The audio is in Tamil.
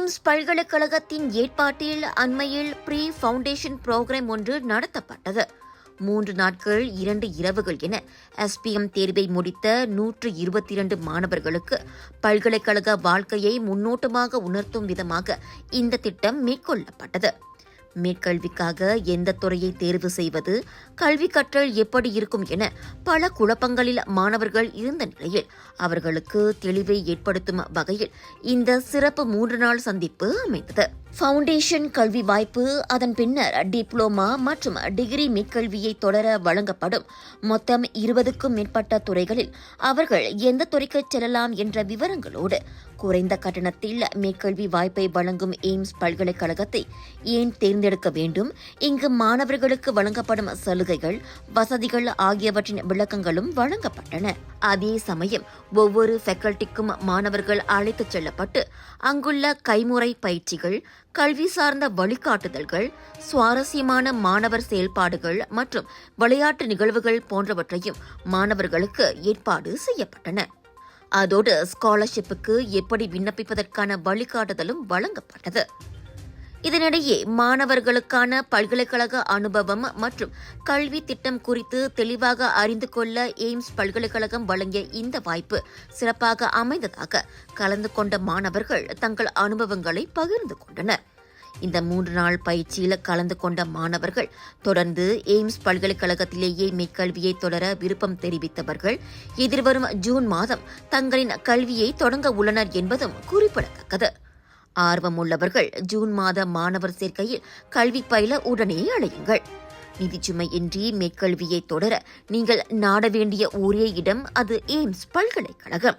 எய்ம்ஸ் பல்கலைக்கழகத்தின் ஏற்பாட்டில் அண்மையில் ப்ரீ ஃபவுண்டேஷன் புரோகிராம் ஒன்று நடத்தப்பட்டது. 3 நாட்கள் 2 இரவுகள் என SPM தேர்வை முடித்த 122 மாணவர்களுக்கு பல்கலைக்கழக வாழ்க்கையை முன்னோட்டமாக உணர்த்தும் விதமாக இந்த திட்டம் மேற்கொள்ளப்பட்டது. மேற்கல்விக்காக எந்த துறையை தேர்வு செய்வது, கல்வி கற்றல் எப்படி இருக்கும் என பல குழப்பங்களில் மாணவர்கள் இருந்த நிலையில் அவர்களுக்கு தெளிவை ஏற்படுத்தும் வகையில் இந்த சிறப்பு 3 நாள் சந்திப்பு அமைந்தது. ஃபவுண்டேஷன் கல்வி வாய்ப்பு, அதன் பின்னர் டிப்ளோமா மற்றும் டிகிரி மேற்கல்வியை தொடர வழங்கப்படும் மொத்தம் 20க்கும் மேற்பட்ட துறைகளில் அவர்கள் எந்த துறைக்கு செல்லலாம் என்ற விவரங்களோடு குறைந்த கட்டணத்தில் மேற்கல்வி வாய்ப்பை வழங்கும் எய்ம்ஸ் பல்கலைக்கழகத்தை ஏன் தேர்ந்தெடுக்க வேண்டும், இங்கு மாணவர்களுக்கு வழங்கப்படும் சலுகைகள், வசதிகள் ஆகியவற்றின் விளக்கங்களும் வழங்கப்பட்டன. அதே சமயம் ஒவ்வொரு ஃபேக்கல்டிக்கும் மாணவர்கள் அழைத்துச் செல்லப்பட்டு அங்குள்ள கைமுறை பயிற்சிகள், கல்வி சார்ந்த வழிகாட்டுதல்கள், சுவாரஸ்யமான மாணவர் செயல்பாடுகள் மற்றும் விளையாட்டு நிகழ்வுகள் போன்றவற்றையும் மாணவர்களுக்கு ஏற்பாடு செய்யப்பட்டன. அதோடு ஸ்காலர்ஷிப்புக்கு எப்படி விண்ணப்பிப்பதற்கான வழிகாட்டுதலும் வழங்கப்பட்டது. இதனிடையே மாணவர்களுக்கான பல்கலைக்கழக அனுபவம் மற்றும் கல்வி திட்டம் குறித்து தெளிவாக அறிந்து கொள்ள எய்ம்ஸ் பல்கலைக்கழகம் வழங்கிய இந்த வாய்ப்பு சிறப்பாக அமைந்ததாக கலந்து கொண்ட மாணவர்கள் தங்கள் அனுபவங்களை பகிர்ந்து கொண்டனர். இந்த 3 நாள் பயிற்சியில் கலந்து கொண்ட மாணவர்கள் தொடர்ந்து எய்ம்ஸ் பல்கலைக்கழகத்திலேயே மேற்கல்வியை தொடர விருப்பம் தெரிவித்தவர்கள் எதிர்வரும் ஜூன் மாதம் தங்களின் கல்வியை தொடங்க உள்ளனர் என்பதும் குறிப்பிடத்தக்கது. ஆர்வமுள்ளவர்கள் ஜூன் மாத மாணவர் சேர்க்கையில் கல்வி பயில உடனே அழையுங்கள். நிதிச்சுமை இன்றி மேற்கல்வியை தொடர நீங்கள் நாட வேண்டிய ஒரே இடம் அது எய்ம்ஸ் பல்கலைக்கழகம்.